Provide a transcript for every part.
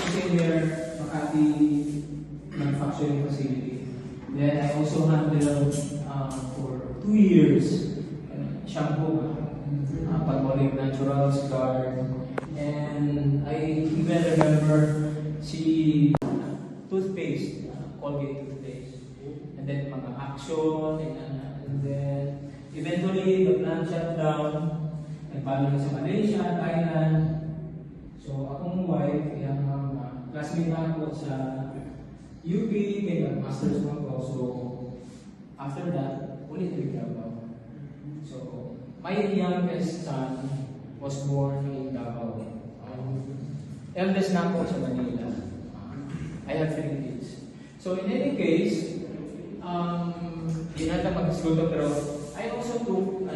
Engineer, Makati Manufacturing Facility. Then I also handled for 2 years shampoo, Palmolive Naturals Guard, and I even remember si toothpaste, Colgate toothpaste, and then mga Action, and then eventually the plant shut down. Nagpalo na sa Malaysia, Thailand. So akong wife, yung classmate na ako sa UP, kaya masters mo ako. So after that, ulit nag-Davao. So my youngest son was born in Davao. Eldest na ako sa Manila. I have 3 kids. So in any case, di natin mag-school to, pero I also took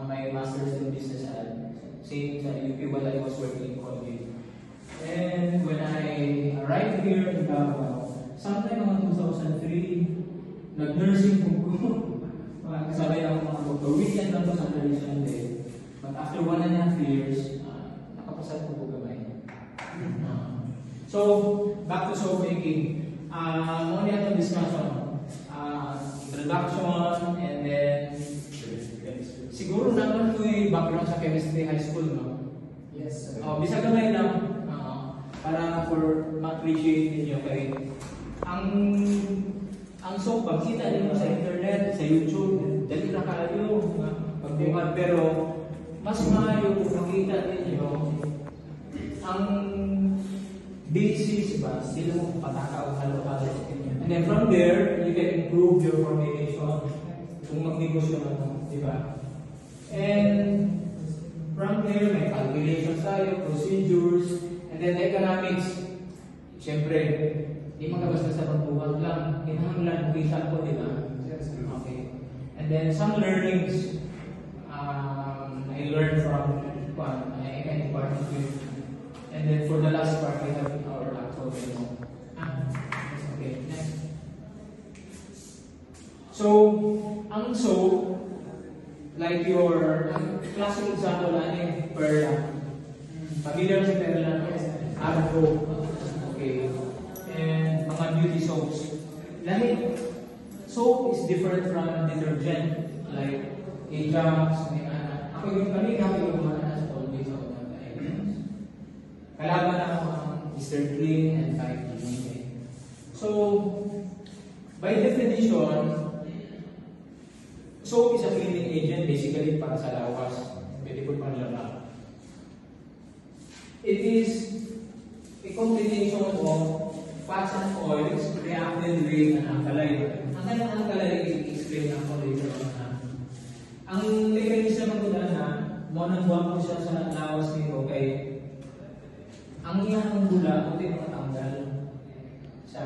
my master's in business ad, same sa UP while I was working in Colgate. And when I arrived here in Davao, sometime around 2003, nag-nursing po ko. Kasabay lang ako mga doktor. Weekend lang po sa Sunday. But after 1.5 years, nakapasad po po gamay. So, back to soap making. Only atong discussion. Introduction, and then siguro naman ko yung background sa chemistry high school, no? Yes, sir. Bisa gamay lang para for ma-appreciate ninyo kay ang soap, pagkita din mo sa internet, sa YouTube, dali na kayo pagbungan, pero mas maayo kung makita ninyo ang basis ba, sila mo pataka o halo-halo. And then from there, you can improve your formulation kung mag-negosyo mo, di ba? And from there, may calculations tayo, procedures, and then economics. Siyempre, di magkabasta sa pagbuwag lang. Kinahanglan, kita ko, di ba? Yes, sir. Okay. And then some learnings I learned from I department with. And then for the last part, we have our actual demo. Okay, next. So, ang soap, like your classic example, Perla. Familiar si Perla? Argo. Okay. And mga beauty soaps. Like, soap is different from detergent. Like, Ajax, ako yung kami yung mga sa Colgate sa mga items. Kalaban ako ang Mr. Clean and 5G. So, by definition, soap is a cleaning agent basically para sa lawas. Pwede po panlaba. It is a combination of fats and oils reacted with an alkali. Ang alkali i-explain ako later on. Ang mechanism ko na monang-buwang ko siya sa lawas nito kay ang iyang bula puti makatanggal sa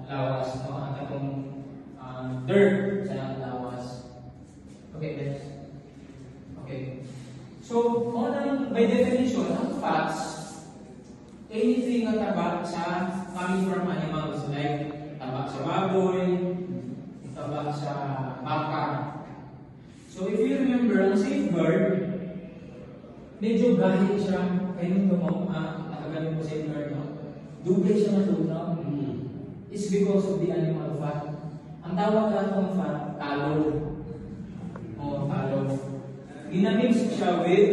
lawas, no? Ang katong dirt sa lawas. Okay, next. Okay. So, by definition, ang fats, anything na taba sa coming from animals, like taba sa baboy, taba sa baka. So, if you remember, ang safeguard, medyo galing siya, kayo nito mo, nakagaling po safeguard, no? Dugay siya natunaw. It's because of the animal fat. Ang tawag lang ng fat, tallow. O tallow. Ginamix siya with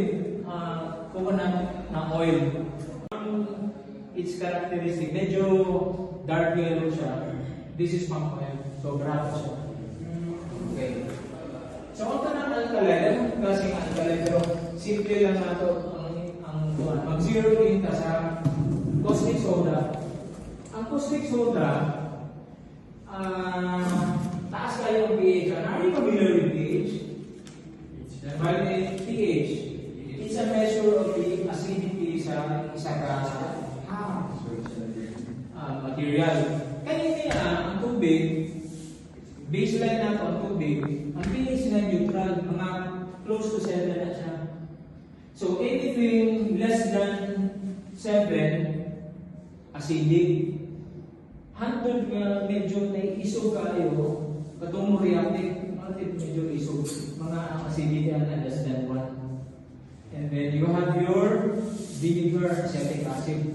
coconut na oil. Its characteristic, medyo dark yellow siya. This is palm oil. So, bravo siya. Okay. So, ang tanang alkali, anong klaseng alkali? Pero, simple lang na ito ang mag-zero in ka sa caustic soda. Ang caustic soda, taas kayo ang pH. Are you familiar with pH? By pH, it's a measure of the acidity sa isa ka material. Kanina, ang tubig, baseline na ang tubig, ang pH na neutral, mga close to 7 na siya. So, anything less than 7, acidic. Hantod nga medyo naiisog kayo, katong mo reactive, medyo isog. Mga acidity na less than 1. And then you have your vinegar acetic acid.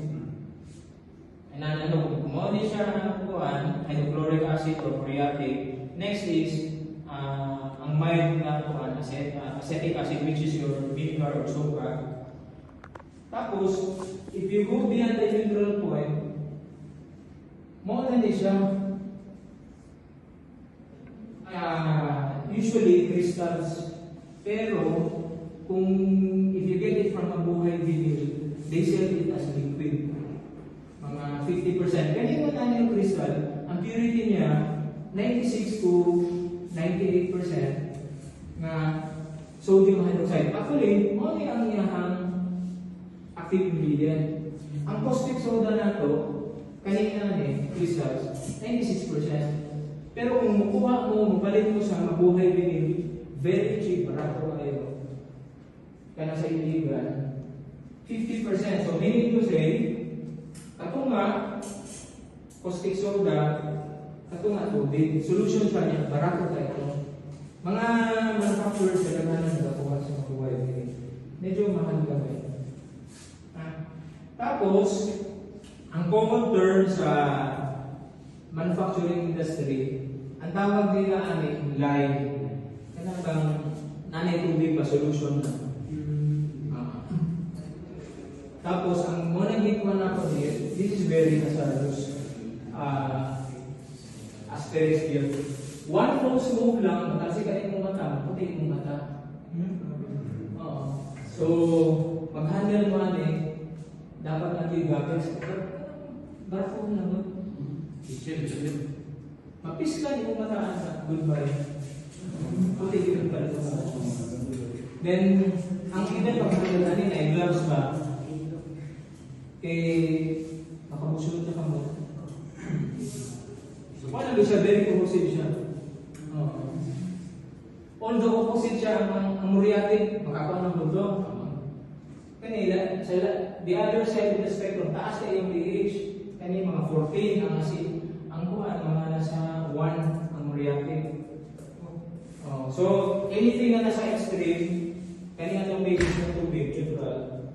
And ano, mo di siya kuan, hydrochloric acid or muriatic. Next is ang mild na kuan, acetic acid, which is your vinegar or soda. Tapos, if you go beyond the neutral point, mo na di siya usually crystals. Pero kung if you get it from a buhay vinyl, they sell it as liquid. Mga 50%. Ganyan mo na yung crystal, ang purity niya 96 to 98% na sodium hydroxide. Actually, only ang iyahang active ingredient. Ang caustic soda na to, kanina crystals, 96%. Pero kung makuha mo, mapalit mo sa mabuhay vinyl, very cheap, barato kayo. Kaya sa iligan, 50%. So, meaning to say, katong nga, caustic soda, katong nga tubig, solution siya niya, barato kayo. Mga manufacturers na naman na nagakuha sa mabuhay vinyl, medyo mahal kami. Tapos, ang common term sa manufacturing industry, ang tawag nila ay lye. Kailangan nanay tubig pa solution na. Tapos, ang muna gikuha na ko here, this is very hazardous. Asterisk here. One full smoke lang, kasi kayo mong mata, puti mong mata. So, mag-handle mo dapat natin gagawin. Barko na mo. Mapis ka, di mo mataan na goodbye. Puti yung balik mo. Then, ang iba pag-handle natin ay gloves ba? Makamusulot na ka mo. So, paano siya? Very corrosive siya. Although opposite siya ang muriatic, makakuha ng buto. Kanila, the other side of the spectrum, taas kayo yung pH. Kanina mga 14 ang asin. Ang kuhan, mga nasa 1 ang muriatic. So, anything na nasa extreme, kanina itong pH ng tubig, neutral,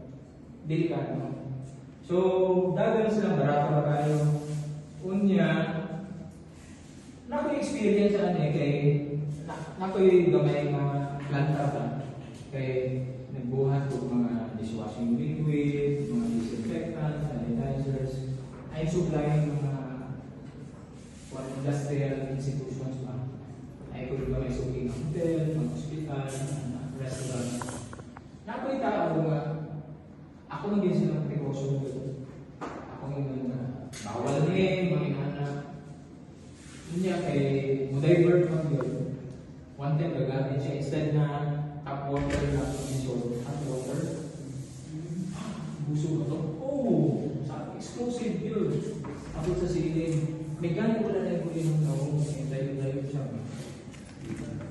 delikado. So, dagdag sila barato ba kayo? Unya, experience kay nako'y gamay mga planta ba? Kay nagbuhat ko mga dishwashing liquid, mga disinfectants, sanitizers, ay supplying mga industrial institutions ba? Ay ko gamay suking hotel, mga hospital, restaurant. Nako'y tao nga, ako nang din silang precaution ko. Ako nang bawal din, mga inanak. Niya kay divert man yun. One time gagamit siya instead na tap water na so hot water. Buso ba to? Oh! Explosive yun. Ako sa ceiling. May gano'n ko na ko yung naong divert siya.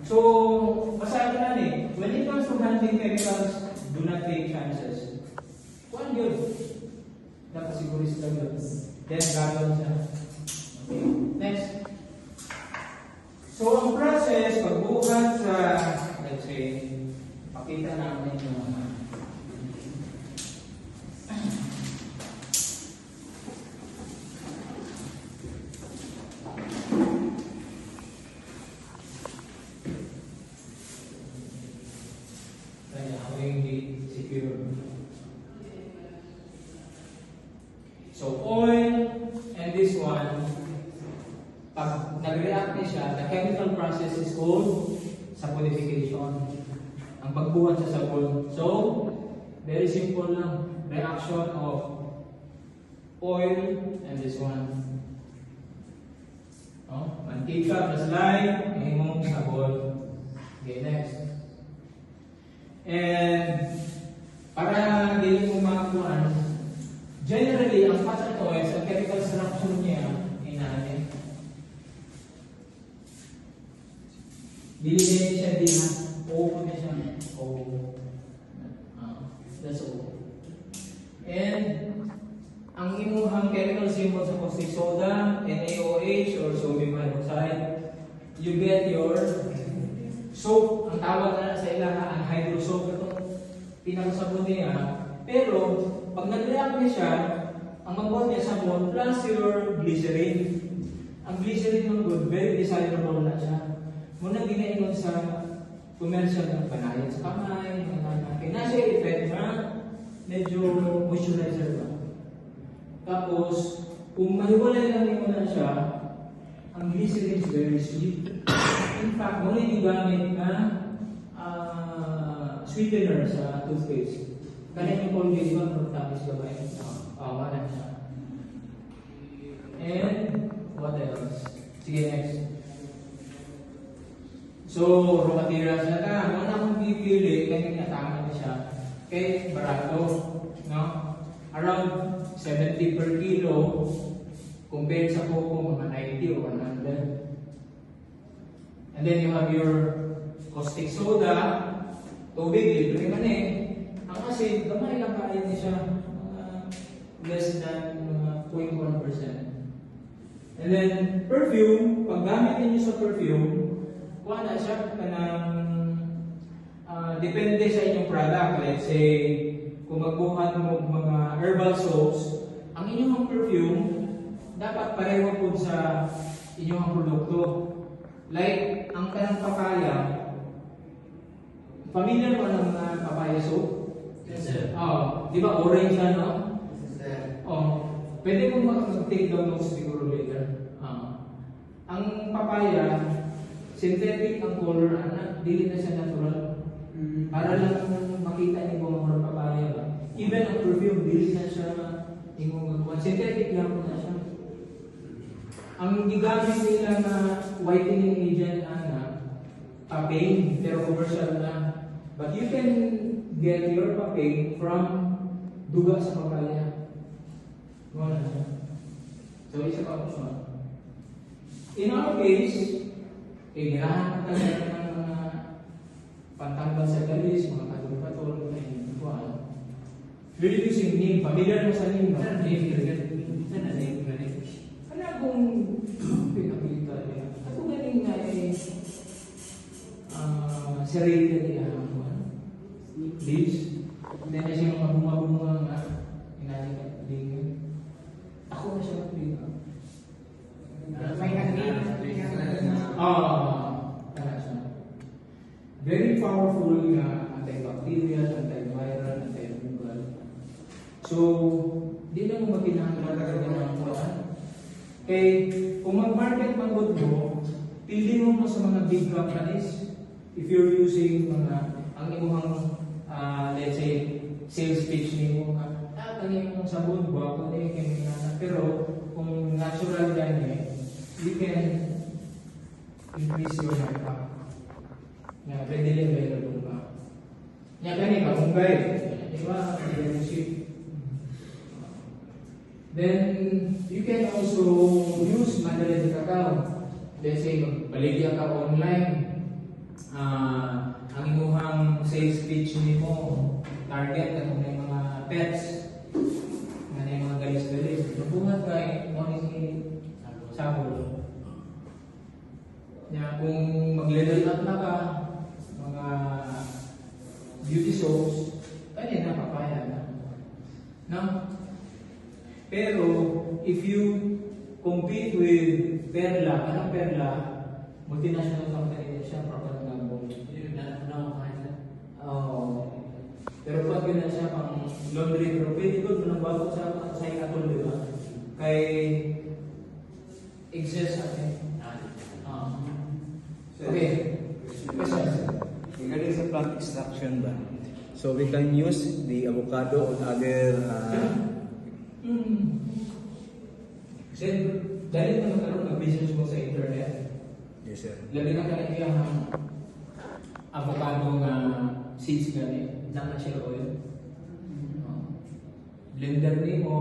So, masabi na when it comes to handling chemicals, do not take chances. Kuan yun. Dapat siguro sila yun. Then, gagawin siya. Okay. Next. So, ang process, pagbuhat sa, let's say, pakita namin yung kaya ako yung secure. So, oil and this one, pag nag-react niya siya, the chemical process is called saponification. Ang pagbuhat sa sapon. So, very simple lang. Reaction of oil and this one. Mantika plus lye, may mong sabon. Okay, next. And, para hindi mo makakuhaan, generally, ang fats and oils, ang chemical structure niya, inanin. Dilagay siya din na O na siya. O. That's O. And ang imuhang chemical symbol sa caustic soda, NaOH or sodium hydroxide, you get your soap. Ang tawag na sa ilaha, ang hydrosoap ito. pinakasabon niya. Pero, pag nag-react niya siya, ang mabuhat niya sabon plus your glycerin. Ang glycerin ng good, very desirable na siya. Muna ginaingon sa commercial ng panayad sa kamay, kaya nasa effect na medyo moisturizer ba. Tapos, kung mahiwalay lang mo na siya, ang glycerin is very sweet. In fact, muna yung gamit na sweetener sa toothpaste. Kaya yung Colgate ba, tamis ba ba yun? Wala siya. And, what else? Sige, next. So, raw materials na ta. Ano na akong pipili, kaya natama na siya. Okay, barato. No? Around 70 per kilo, compared sa coco, mga 90 or 100. And then you have your caustic soda, tubig, libre man eh. Ang asin, gamay lang kaya niya siya. Less than 0.1%. And then, perfume, pag gamit niyo sa perfume, kuha na siya ka ng depende sa inyong product. Let's say, kung magbuhat mo mga herbal soaps, ang inyong perfume, dapat pareho po sa inyong produkto. Like, ang kanang papaya, familiar mo ng papaya soap? Yes, sir. Di ba orange na, no? Yes, sir. Pwede mo mag-take down notes siguro later. Ang papaya, synthetic ang color, dili na siya natural. Para lang makita niyo kung ang papaya ba. Even ang perfume, dili na siya imong synthetic lang po na siya. Ang gigamit nila na whitening agent papain, pero commercial na. But you can get your papain from duga sa papaya. Wala na siya. So, isa pa option. In our case, ginahan ka talaga ng mga pantanggal sa galis, mga katulog-katulog na individual. We're using neem. Familiar mo sa neem, no? Neem. Ano kung pinakita niya? Ako galing na serrated niya leaves. Hindi na siya mabunga-bunga nga. Inaling. Ako na siya magpili. Very powerful na antibacterial, antiviral, antifungal. So, di na mo makinahanglan talaga ng kuwan. Kung mag-market manggod mo, pili mo sa mga big companies. If you're using ang imong let's say, sales pitch ni mo, kanya mong sabon, guwapo na yung pero kung natural yan you can increase your markup. Nga, readily available ba? Nga, kanina, munggay. Di ba? Then, you can also use Mandarin Cacao. Let's say, baligya ka online. Ang imuhang sales pitch ni mo, target na kung may mga pets, na may mga galis-galis. Nabuhat ka sabon. Kung mag-level up na ka, mga beauty soaps, kaya na papaya na. No? Pero, if you compete with Perla, anong Perla? Multinational company na siya, proper ng gambong. Pero pag yun na siya pang laundry, pero pwede ko nang bago sa ikatol, di ba? Kay excess natin. Okay. Regarding sa plant extraction ba? So we can use the avocado or other Then, dahil na magkaroon ng business mo sa internet, yes sir. labi na kaya ang avocado nga seeds gani, na share oil. Blender ni mo,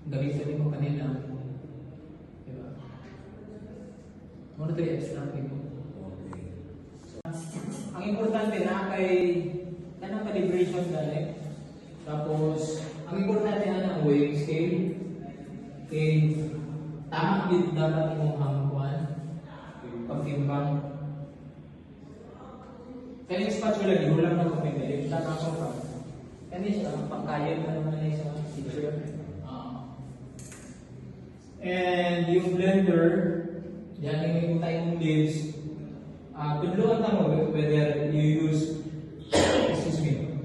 gamitin mo kanila. Diba? Muna ito i-extract mo. Ang importante na kay kanang calibration dali. Tapos ang importante na ang weighing scale. Kay tama din dapat imong hangkuan pagtimbang. Kaya yung spatula, gihulang na kung may mali. Tama ko pa. pangkayan na naman ay sa teacher. And yung blender, yan yung tayong leaves. Tudloan na mo whether you use, excuse me,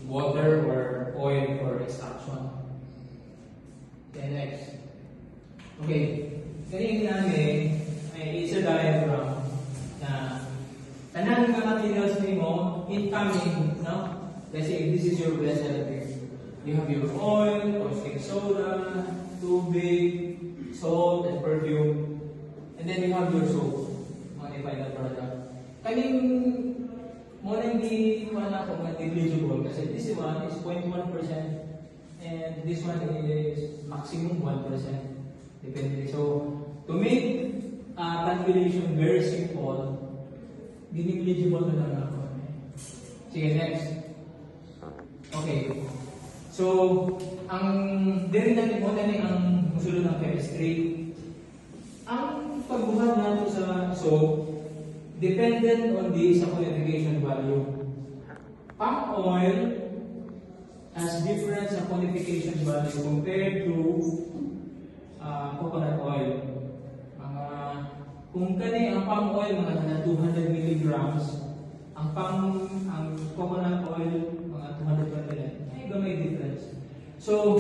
water or oil for extraction. Okay, next. Okay, kanina namin ay isa diagram na tanan ka materials mo incoming, no? Let's say this is your vessel. You have your oil, caustic soda, tubig, salt, and perfume. And then you have your soap, mga final product. Kaning mo na hindi ko na kung negligible kasi this one is 0.1% and this one is maximum 1%. Depende. So, to make calculation very simple, negligible na lang ako. Sige, next. Okay. So, ang diri natin mo na ang musulod ng chemistry. Ang pagbuhat natin sa soap, dependent on the saponification value. Palm oil has different saponification value compared to coconut oil. Kung kani ang palm oil mga 200 milligrams, ang coconut oil mga 200 ml. Ay gamay difference. So,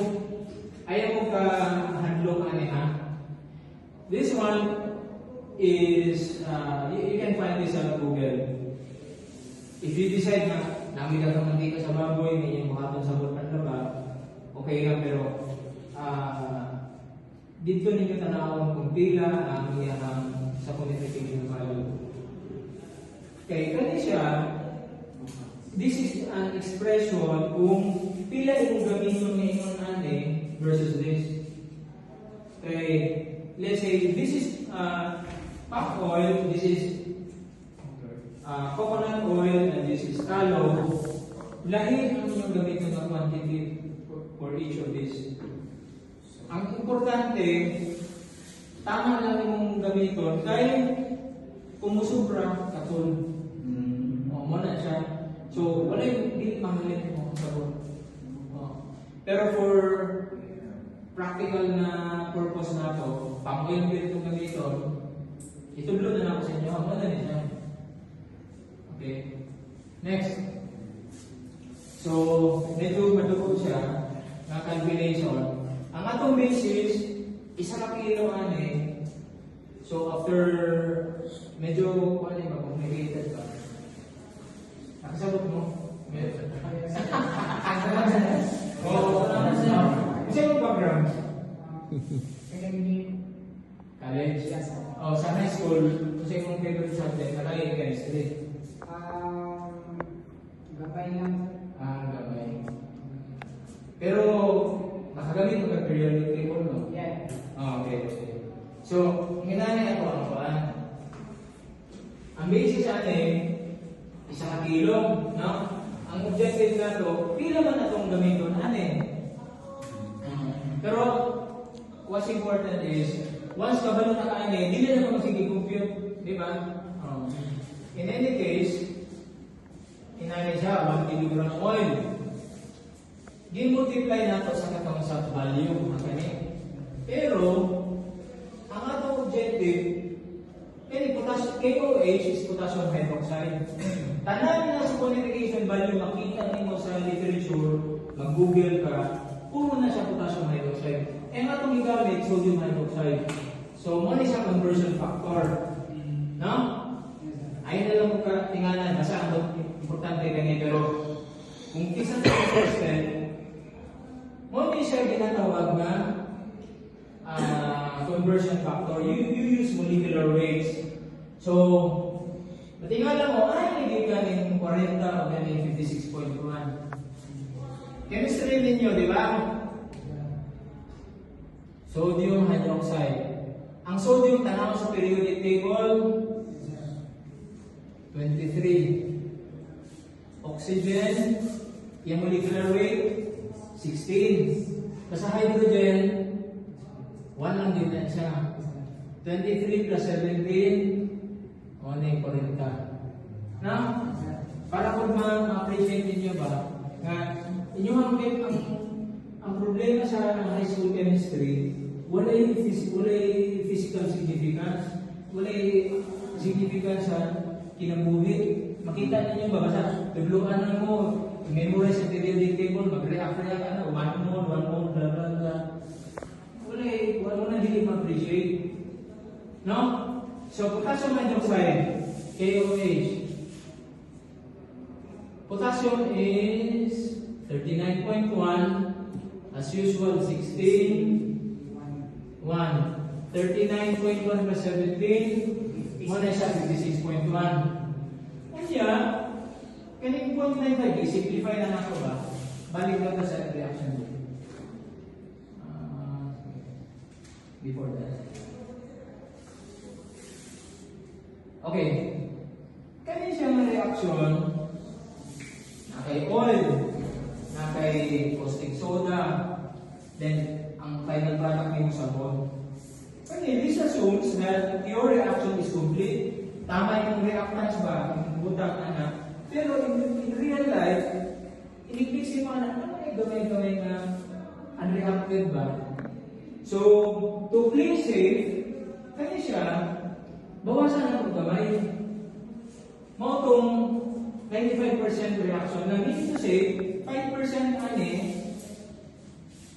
ayaw mo ka handlo ani ha. This one is, you can find this on Google. If you decide na nami ka mantika sa baboy, may yung makatong sabot ng laba, okay lang, pero dito ninyo tanawang kung pila ang iyang saponification value. Okay, kani siya, this is an expression kung pila yung gamiton ng inyong ani versus this. Okay, let's say this is palm oil, this is coconut oil, and this is tallow. Lahi ang inyong gamitin ng quantity for each of these. Ang importante, tama lang yung gamiton kaya kumusubra katul. O, mo na siya. So, wala yung hindi mahalin mo sabon. Pero for practical na purpose na to, pang oil din itong gamiton, itublo na lang ako sa inyo. Mo na rin siya. Okay. Next. So, medyo madugo siya na calculation. Ang atong basis, isa ka kilo ani. So, after medyo complicated pa. Nakasabot mo? Kasi yung background? College? Oh, sa high school, kasi yung favorite subject, nakalagay yung chemistry. Gabay lang. Gabay. Pero, nakagamit mo ka periodic table, no? Yeah. Okay. So, hinanay ako ang paan. Ang basis natin, isa ka kilo, no? Ang objective na to, pila man na itong gamiton natin. Pero, what's important is, once kabalo na kaane, hindi na naman sige-compute, di ba? In any case, inanay siya, 1 kilogram oil. Gi-multiply nato sa katong sa value ng kani. Pero, ang atong objective, KOH is potassium hydroxide. Tanan na sa quantification value makita nimo sa literature, mag-Google ka, puro na siya potassium hydroxide. Ang atong gigamit sodium hydroxide. So, mo ni siya conversion factor. No? Ayun na lang ka tinganan, basta ang importante kani, pero kung kisa sa percent, mo ni siya ginatawag na conversion factor. You use molecular weights. So, matingala mo, ay, naging kanin 40 o kanin 56.1. Chemistry ninyo, di ba? Sodium hydroxide. Ang sodium, tanaw sa periodic table, 23. Oxygen, yung molecular weight, 16. Sa hydrogen, 1 lang din na siya. 23 plus 17, o na yung 40. Na? para kung ma-appreciate ninyo ba, nga inyong ang problema sa high school chemistry, wala yung physical significance, wala yung significance sa kinabuhi. Makita ninyo ba, basta tugluan na mo, memorize sa periodic table, mag-react ka na, 1 mole, blah, blah, blah. Wala na hindi ma-appreciate. No? So, potassium hydroxide, KOH. Potassium is 39.1, as usual, 16, 1. 39.1 plus 17, 1 na siya, 56.1. Kaya, kaning 0.95, i-simplify na nato ba? Balik lang sa reaction rate. Before that. Okay. Kanin siya ng reaction na kay oil, na kay caustic soda, then ang final product niyo sabon. Kanin, this assumes that your reaction is complete. Tama yung reactants ba? Yung butang na. Pero in real life, iniklik mo na, ano yung gamay-gamay na unreacted ba? So, to play safe, kaya siya, bawasan ang gamay. Mo itong 95% reaction na meaning to say, 5% ani,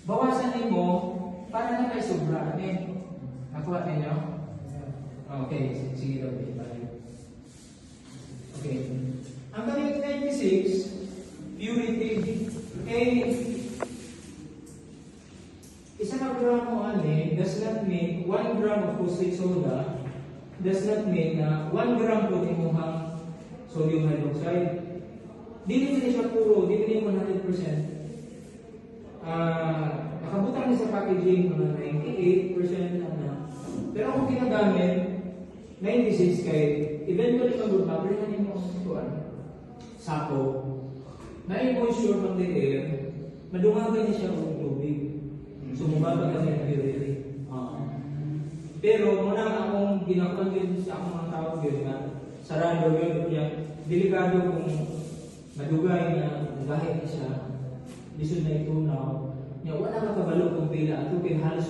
bawasan mo para na kay sobra ani. Nakuha ninyo? Okay, sige daw. Okay. Ang kaming 96, purity. Isang gramo ani does not mean 1 gram of caustic soda does not mean na 1 gram po imuhang sodium hydroxide. Dili ni siya puro, dili ni 100%. Nakabutang ni sa packaging mga 98% na. Pero kung ginagamit 96 kay eventually mag-recover na nimo ang sako. Na moisture from the air, madungagan niya siya ng tubig. So, mababa kami ang purity. Pero, muna akong ginakuan din sa akong mga tawag yun na sarado yun. Delikado kung madugay na gahit na siya. Lisod na ito now. Wala ka kabalo kung pila. Ito kaya halos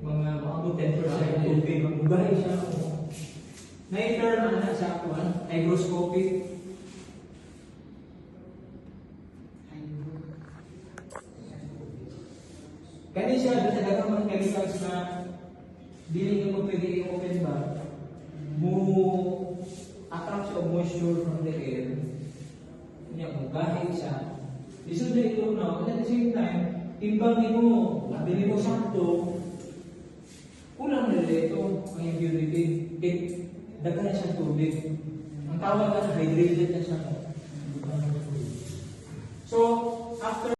mga maabot 10% ng tubig. Magugay siya. Na-term na sa akuan, hygroscopic. Kaya siya, sa dagang mga chemicals na dili nyo mo pwede i-open ba, mo attract siya moisture from the air, niya kung kahit siya, lisod na ito na, at the same time, timbang mo, nabili mo sakto, kulang na ito ang impurity. Dagan na siyang tubig. Ang tawag na hydrated na siya. So, after